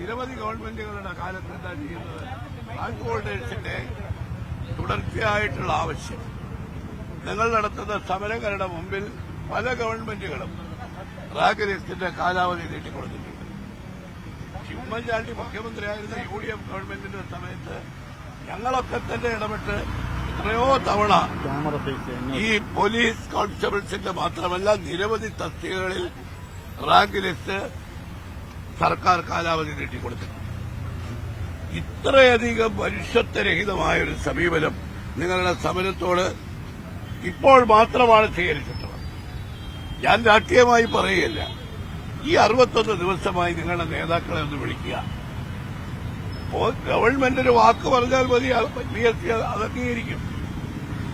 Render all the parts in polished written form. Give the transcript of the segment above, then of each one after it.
നിരവധി ഗവൺമെന്റുകളുടെ കാലത്ത് എന്താ ചെയ്യുന്നത്? റാങ്ക് ഹോൾഡേഴ്സിന്റെ തുടർച്ചയായിട്ടുള്ള ആവശ്യം. നിങ്ങൾ നടത്തുന്ന സമരങ്ങളുടെ മുമ്പിൽ പല ഗവൺമെന്റുകളും റാങ്ക് ലിസ്റ്റിന്റെ കാലാവധി നീട്ടിക്കൊടുത്തിട്ടുണ്ട്. ഉമ്മൻചാണ്ടി മുഖ്യമന്ത്രിയായിരുന്ന UDF ഗവൺമെന്റിന്റെ സമയത്ത് ഞങ്ങളൊക്കെ തന്നെ ഇടപെട്ട് എത്രയോ തവണ ഈ പോലീസ് കോൺസ്റ്റബിൾസിന്റെ മാത്രമല്ല നിരവധി തസ്തികകളിൽ റാങ്ക് ലിസ്റ്റ് സർക്കാർ കാലാവധി നീട്ടിക്കൊടുത്തിട്ടുണ്ട്. ഇത്രയധികം മനുഷ്യത്വരഹിതമായൊരു സമീപനം നിങ്ങളുടെ സമരത്തോട് ഇപ്പോൾ മാത്രമാണ് സ്വീകരിച്ചിട്ടുള്ളത്. ഞാൻ രാഷ്ട്രീയമായി പറയുകയല്ല. ഈ 61 ദിവസമായി നിങ്ങളുടെ നേതാക്കളെ ഒന്ന് വിളിക്കുക. ഗവൺമെന്റ് ഒരു വാക്ക് പറഞ്ഞാൽ മതി, PSC അത് അംഗീകരിക്കും.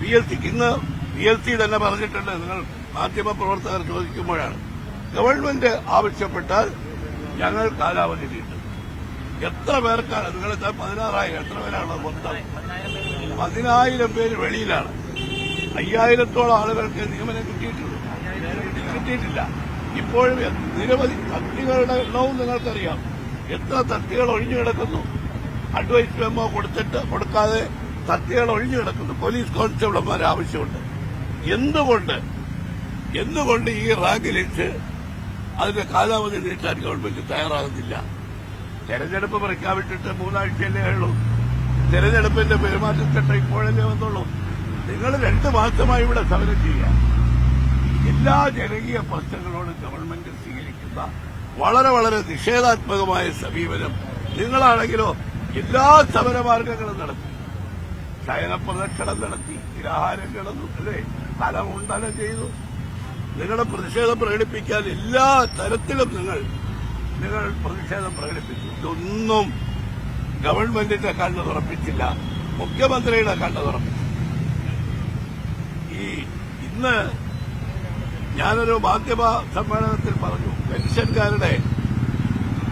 PSCക്ക് ഇന്ന് PSC തന്നെ പറഞ്ഞിട്ടുണ്ട്. നിങ്ങൾ മാധ്യമപ്രവർത്തകർ ചോദിക്കുമ്പോഴാണ് ഗവൺമെന്റ് ആവശ്യപ്പെട്ടാൽ ഞങ്ങൾ കാലാവധി നീട്ടും. എത്ര പേർക്കാണ് നിങ്ങൾ 16,000 എത്ര പേരാണുള്ളത്? മൊത്തം 10,000 പേര് വെളിയിലാണ്. 5,000-ഓളം ആളുകൾക്ക് നിയമനം കിട്ടിയിട്ടില്ല. ഇപ്പോഴും നിരവധി തസ്തികകളുടെ എണ്ണവും നിങ്ങൾക്കറിയാം. എത്ര തസ്തികൾ ഒഴിഞ്ഞു കിടക്കുന്നു? അഡ്വൈസ് മെമ്മോ കൊടുക്കാതെ തസ്തികൾ ഒഴിഞ്ഞു കിടക്കുന്നു. പോലീസ് കോൺസ്റ്റബിൾമാർ ആവശ്യമുണ്ട്. എന്തുകൊണ്ട് ഈ റാങ്ക് ലിസ്റ്റ് അതിന്റെ കാലാവധി നീട്ടാൻ ഗവൺമെന്റ് തയ്യാറാകുന്നില്ല? തെരഞ്ഞെടുപ്പ് പ്രഖ്യാപിച്ചിട്ട് 3 ആഴ്ചയല്ലേ ഉള്ളൂ. തെരഞ്ഞെടുപ്പിന്റെ പെരുമാറ്റച്ചട്ടം ഇപ്പോഴല്ലേ വന്നുള്ളൂ. നിങ്ങൾ 2 മാസമായി ഇവിടെ സമരം ചെയ്യുക. എല്ലാ ജനകീയ പ്രശ്നങ്ങളോടും ഗവൺമെന്റ് സ്വീകരിക്കുന്ന വളരെ വളരെ നിഷേധാത്മകമായ സമീപനം. നിങ്ങളാണെങ്കിലോ എല്ലാ സമരമാർഗങ്ങളും നടത്തി, ശയനപ്രദക്ഷിണം നടത്തി, നിരാഹാരം കിടന്നു, അല്ലേ, സ്ഥലമുണ്ടനം ചെയ്തു. നിങ്ങളുടെ പ്രതിഷേധം പ്രകടിപ്പിക്കാൻ എല്ലാ തരത്തിലും നിങ്ങൾ പ്രതിഷേധം പ്രകടിപ്പിച്ചു. ഇതൊന്നും ഗവൺമെന്റിന്റെ കണ്ണ് തുറപ്പിച്ചില്ല, മുഖ്യമന്ത്രിയുടെ കണ്ണ് തുറപ്പിച്ചു. ഇന്ന് ഞാനൊരു മാധ്യമ സമ്മേളനത്തിൽ പറഞ്ഞു, പെൻഷൻകാരുടെ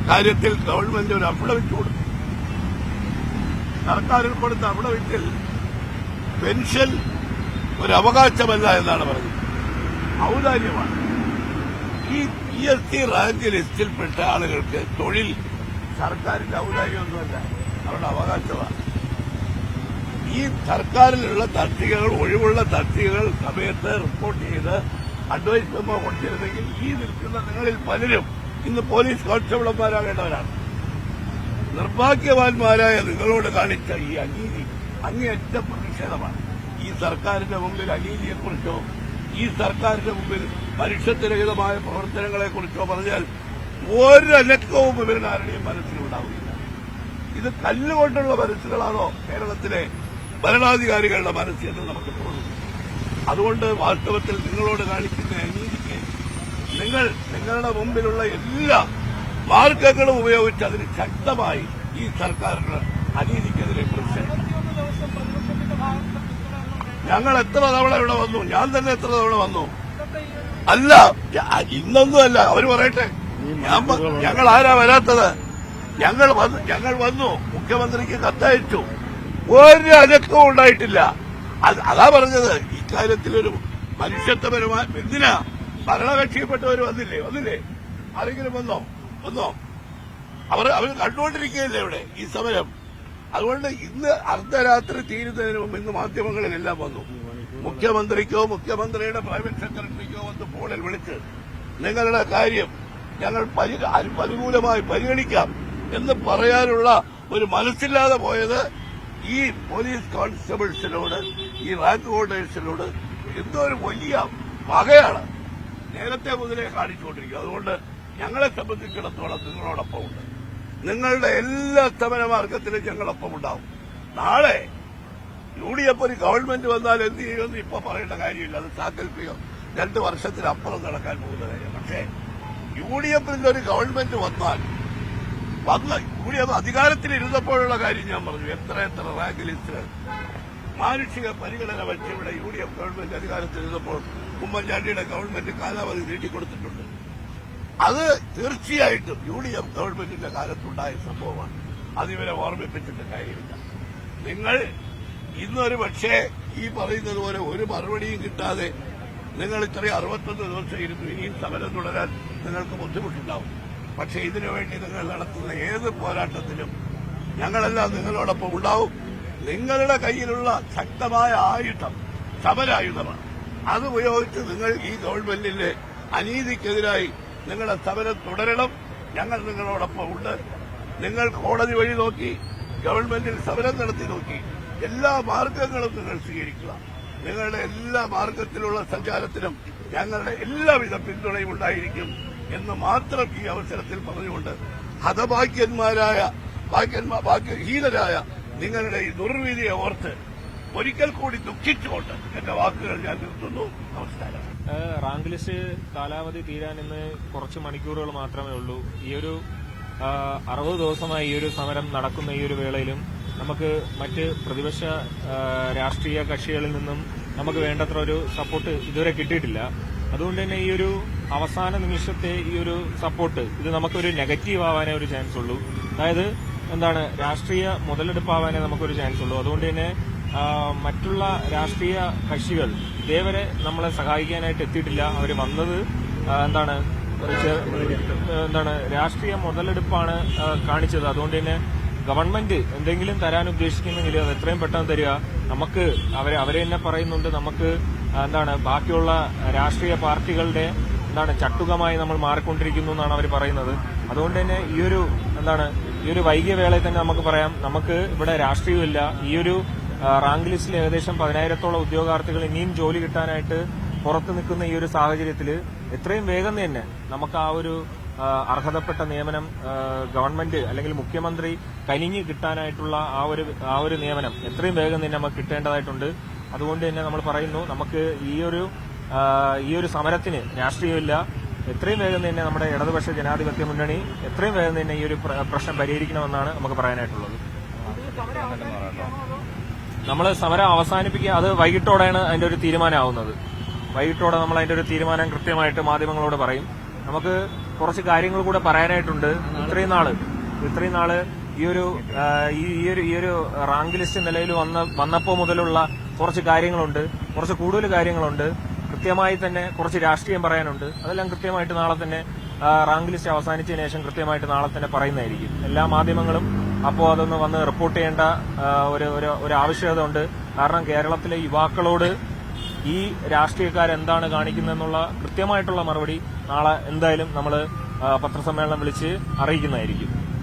കാര്യത്തിൽ ഗവൺമെന്റ് ഒരു അഫിഡവിറ്റ് കൊടുത്തു. സർക്കാരിൽ കൊടുത്ത അഫിഡവിറ്റിൽ പെൻഷൻ ഒരു അവകാശമല്ല എന്നാണ് പറഞ്ഞത്, ഔദാര്യമാണ്. ഈ PSC റാങ്ക് ലിസ്റ്റിൽപ്പെട്ട ആളുകൾക്ക് തൊഴിൽ സർക്കാരിന്റെ ഔദാര്യമൊന്നുമല്ല, അവരുടെ അവകാശമാണ്. ഈ സർക്കാരിലുള്ള തസ്തികകൾ, ഒഴിവുള്ള തസ്തികകൾ സമയത്ത് റിപ്പോർട്ട് ചെയ്ത് അഡ്വൈസ് മെമ്മോ കൊടുത്തിരുന്നെങ്കിൽ ഈ നിൽക്കുന്ന നിങ്ങളിൽ പലരും ഇന്ന് പോലീസ് കോൺസ്റ്റബിൾമാരാകേണ്ടവരാണ്. നിർഭാഗ്യവാന്മാരായ നിങ്ങളോട് കാണിച്ച ഈ അനീതി അങ്ങേയറ്റ പ്രതിഷേധമാണ്. ഈ സർക്കാരിന്റെ മുമ്പിൽ അനീതിയെക്കുറിച്ചോ ഈ സർക്കാരിന്റെ മുമ്പിൽ മനുഷ്യത്വരഹിതമായ പ്രവർത്തനങ്ങളെക്കുറിച്ചോ പറഞ്ഞാൽ ഒരനക്കവും ഇവരുടെയും മനസ്സിലുണ്ടാവുകയില്ല. ഇത് കല്ലുകൊണ്ടുള്ള മനസ്സുകളാണോ കേരളത്തിലെ ഭരണാധികാരികളുടെ മനസ്സെന്ന് നമുക്ക് തോന്നുന്നു. അതുകൊണ്ട് വാസ്തവത്തിൽ നിങ്ങളോട് കാണിക്കുന്ന അനീതിക്ക് നിങ്ങളുടെ മുമ്പിലുള്ള എല്ലാ മാർഗങ്ങളും ഉപയോഗിച്ച് അതിന് ശക്തമായി ഈ സർക്കാരിന് അനീതിക്കെതിരെ പ്രതിഷേധിക്കും. ഞങ്ങൾ എത്ര തവണ ഇവിടെ വന്നു, ഞാൻ തന്നെ എത്ര തവണ വന്നു. അല്ല, ഇന്നൊന്നുമല്ല, അവര് പറയട്ടെ. ഞങ്ങൾ ആരാ വരാത്തത്? ഞങ്ങൾ വന്നു, മുഖ്യമന്ത്രിക്ക് കത്തയച്ചു, ഒരു അനക്കവും ഉണ്ടായിട്ടില്ല. അതാ പറഞ്ഞത്, ഇക്കാര്യത്തിലൊരു മനുഷ്യത്വപരമായ എന്തിനാ ഭരണകക്ഷിപ്പെട്ടവർ വന്നില്ലേ? ആരെങ്കിലും വന്നോ? അവർ കണ്ടുകൊണ്ടിരിക്കുകയല്ലേ ഇവിടെ ഈ സമരം. അതുകൊണ്ട് ഇന്ന് അർദ്ധരാത്രി തീരുന്നതിന് മുമ്പ് ഇന്ന് മാധ്യമങ്ങളിലെല്ലാം വന്നു. മുഖ്യമന്ത്രിക്കോ മുഖ്യമന്ത്രിയുടെ പ്രൈവറ്റ് സെക്രട്ടറിക്കോ വന്ന് ഫോണിൽ വിളിച്ച് നിങ്ങളുടെ കാര്യം ഞങ്ങൾ അനുകൂലമായി പരിഗണിക്കാം എന്ന് പറയാനുള്ള ഒരു മനസ്സില്ലാതെ പോയത് ഈ പോലീസ് കോൺസ്റ്റബിൾസിനോട്, ഈ റാങ്ക് ഹോൾഡേഴ്സിനോട് എന്തോ ഒരു വലിയ പകയാണ് നേരത്തെ മുതലേ കാണിച്ചുകൊണ്ടിരിക്കുക. അതുകൊണ്ട് ഞങ്ങളെ സംബന്ധിച്ചിടത്തോളം നിങ്ങളോടൊപ്പമുണ്ട്. നിങ്ങളുടെ എല്ലാ സമരമാർഗത്തിലും ഞങ്ങളൊപ്പം ഉണ്ടാവും. നാളെ UDF ഒരു ഗവൺമെന്റ് വന്നാൽ എന്ത് ചെയ്യുമെന്ന് ഇപ്പൊ പറയേണ്ട കാര്യമില്ല, അത് സാങ്കല്പികം, 2 വർഷത്തിനപ്പുറം നടക്കാൻ പോകുന്ന കാര്യം. പക്ഷേ UDFന്റെ ഒരു ഗവൺമെന്റ് വന്നാൽ UDF അധികാരത്തിലിരുന്നപ്പോഴുള്ള കാര്യം ഞാൻ പറഞ്ഞു. എത്ര റാങ്ക് ലിസ്റ്റുകൾ മാനുഷിക പരിഗണന വെച്ച് ഇവിടെ UDF ഗവൺമെന്റ് അധികാരത്തിലിരുന്നപ്പോൾ ഉമ്മൻചാണ്ടിയുടെ ഗവൺമെന്റ് കാലാവധി നീട്ടിക്കൊടുത്തിട്ടുണ്ട്. അത് തീർച്ചയായിട്ടും UDF ഗവൺമെന്റിന്റെ കാലത്തുണ്ടായ സംഭവമാണ്. അതിവരെ ഓർമ്മിപ്പിച്ചിട്ട് കാര്യമില്ല. നിങ്ങൾ ഇന്നൊരു പക്ഷേ ഈ പറയുന്നത് പോലെ ഒരു മറുപടിയും കിട്ടാതെ നിങ്ങൾ ഇത്രയും 61 ദിവസം ഇരുന്നു. ഇനിയും സമരം തുടരാൻ നിങ്ങൾക്ക് ബുദ്ധിമുട്ടുണ്ടാവും. പക്ഷെ ഇതിനുവേണ്ടി നിങ്ങൾ നടത്തുന്ന ഏത് പോരാട്ടത്തിലും ഞങ്ങളെല്ലാം നിങ്ങളോടൊപ്പം ഉണ്ടാവും. നിങ്ങളുടെ കയ്യിലുള്ള ശക്തമായ ആയുധം സമരായുധമാണ്. അത് ഉപയോഗിച്ച് നിങ്ങൾ ഈ ഗവൺമെന്റിന്റെ അനീതിക്കെതിരായി നിങ്ങളുടെ സമരം തുടരണം. ഞങ്ങൾ നിങ്ങളോടൊപ്പം ഉണ്ട്. നിങ്ങൾ കോടതി വഴി നോക്കി, ഗവൺമെന്റിൽ സമരം നടത്തി നോക്കി, എല്ലാ മാർഗങ്ങളും നിങ്ങൾ സ്വീകരിക്കുക. നിങ്ങളുടെ എല്ലാ മാർഗത്തിലുള്ള സഞ്ചാരത്തിനും ഞങ്ങളുടെ എല്ലാവിധ പിന്തുണയും ഉണ്ടായിരിക്കും എന്ന് മാത്രം ഈ അവസരത്തിൽ പറഞ്ഞുകൊണ്ട് ഹതഭാഗ്യന്മാരായ ഭാഗ്യഹീനരായ നിങ്ങളുടെ ഈ ദുർവിധിയെ ഓർത്ത് ഒരിക്കൽ കൂടി ദുഃഖിച്ചുകൊണ്ട് എന്റെ വാക്കുകൾ ഞാൻ നിർത്തുന്നു. നമസ്കാരം. റാങ്ക് ലിസ്റ്റ് കാലാവധി തീരാൻ ഇന്ന് കുറച്ച് മണിക്കൂറുകൾ മാത്രമേ ഉള്ളൂ. ഈ ഒരു 60 ദിവസമായി ഈ ഒരു സമരം നടക്കുന്ന ഈ ഒരു വേളയിലും നമുക്ക് മറ്റ് പ്രതിപക്ഷ രാഷ്ട്രീയ കക്ഷികളിൽ നിന്നും നമുക്ക് വേണ്ടത്ര ഒരു സപ്പോർട്ട് ഇതുവരെ കിട്ടിയിട്ടില്ല. അതുകൊണ്ട് തന്നെ ഈ ഒരു അവസാന നിമിഷത്തെ ഈ ഒരു സപ്പോർട്ട് ഇത് നമുക്കൊരു നെഗറ്റീവ് ആവാനേ ഒരു ചാൻസ് ഉള്ളൂ. അതായത് എന്താണ്, രാഷ്ട്രീയ മുതലെടുപ്പാവാനേ നമുക്കൊരു ചാൻസ് ഉള്ളൂ. അതുകൊണ്ട് തന്നെ മറ്റുള്ള രാഷ്ട്രീയ കക്ഷികൾ ഇതേവരെ നമ്മളെ സഹായിക്കാനായിട്ട് എത്തിയിട്ടില്ല. അവർ വന്നത് എന്താണ് രാഷ്ട്രീയ മുതലെടുപ്പാണ് കാണിച്ചത്. അതുകൊണ്ട് തന്നെ ഗവൺമെന്റ് എന്തെങ്കിലും തരാൻ ഉദ്ദേശിക്കുന്നെങ്കിൽ അത് എത്രയും പെട്ടെന്ന് തരിക. നമുക്ക് അവരെ തന്നെ പറയുന്നുണ്ട്, നമുക്ക് ബാക്കിയുള്ള രാഷ്ട്രീയ പാർട്ടികളുടെ ചട്ടുകമായി നമ്മൾ മാറിക്കൊണ്ടിരിക്കുന്നു എന്നാണ് അവർ പറയുന്നത്. അതുകൊണ്ട് തന്നെ ഈ ഒരു വൈകിയ വേളയിൽ തന്നെ നമുക്ക് പറയാം, നമുക്ക് ഇവിടെ രാഷ്ട്രീയമില്ല. ഈ ഒരു റാങ്ക് ലിസ്റ്റിൽ ഏകദേശം 10,000-ഓളം ഉദ്യോഗാർത്ഥികൾ ഇനിയും ജോലി കിട്ടാനായിട്ട് പുറത്തു നിൽക്കുന്ന ഈ ഒരു സാഹചര്യത്തിൽ എത്രയും വേഗം തന്നെ നമുക്ക് ആ ഒരു അർഹതപ്പെട്ട നിയമനം ഗവൺമെന്റ് അല്ലെങ്കിൽ മുഖ്യമന്ത്രി കനിഞ്ഞ് കിട്ടാനായിട്ടുള്ള ആ ഒരു നിയമനം എത്രയും വേഗം തന്നെ നമുക്ക് കിട്ടേണ്ടതായിട്ടുണ്ട്. അതുകൊണ്ട് തന്നെ നമ്മൾ പറയുന്നു, നമുക്ക് ഈ ഒരു സമരത്തിന് രാഷ്ട്രീയമില്ല. എത്രയും വേഗം തന്നെ നമ്മുടെ ഇടതുപക്ഷ ജനാധിപത്യ മുന്നണി എത്രയും വേഗം തന്നെ ഈ ഒരു പ്രശ്നം പരിഹരിക്കണമെന്നാണ് നമുക്ക് പറയാനായിട്ടുള്ളത്. നമ്മൾ സമരം അവസാനിപ്പിക്കുക, അത് വൈകിട്ടോടെയാണ് അതിന്റെ ഒരു തീരുമാനമാവുന്നത്. വൈകിട്ടോടെ നമ്മൾ അതിന്റെ ഒരു തീരുമാനം കൃത്യമായിട്ട് മാധ്യമങ്ങളോട് പറയും. നമുക്ക് കുറച്ച് കാര്യങ്ങൾ കൂടെ പറയാനായിട്ടുണ്ട്. ഇത്രയും നാള് ഈ ഒരു റാങ്ക് ലിസ്റ്റ് നിലയിൽ വന്നപ്പോൾ മുതലുള്ള കുറച്ച് കാര്യങ്ങളുണ്ട്, കുറച്ച് കൂടുതൽ കാര്യങ്ങളുണ്ട്. കൃത്യമായി തന്നെ കുറച്ച് രാഷ്ട്രീയം പറയാനുണ്ട്. അതെല്ലാം കൃത്യമായിട്ട് നാളെ തന്നെ റാങ്ക് ലിസ്റ്റ് അവസാനിച്ചതിന് ശേഷം കൃത്യമായിട്ട് നാളെ തന്നെ പറയുന്നതായിരിക്കും. എല്ലാ മാധ്യമങ്ങളും അപ്പോൾ അതൊന്ന് വന്ന് റിപ്പോർട്ട് ചെയ്യേണ്ട ഒരു ആവശ്യകത ഉണ്ട്. കാരണം കേരളത്തിലെ യുവാക്കളോട് ഈ രാഷ്ട്രീയക്കാരെന്താണ് കാണിക്കുന്നതെന്നുള്ള കൃത്യമായിട്ടുള്ള മറുപടി നാളെ എന്തായാലും നമ്മൾ പത്രസമ്മേളനം വിളിച്ച് അറിയിക്കുന്നതായിരിക്കും.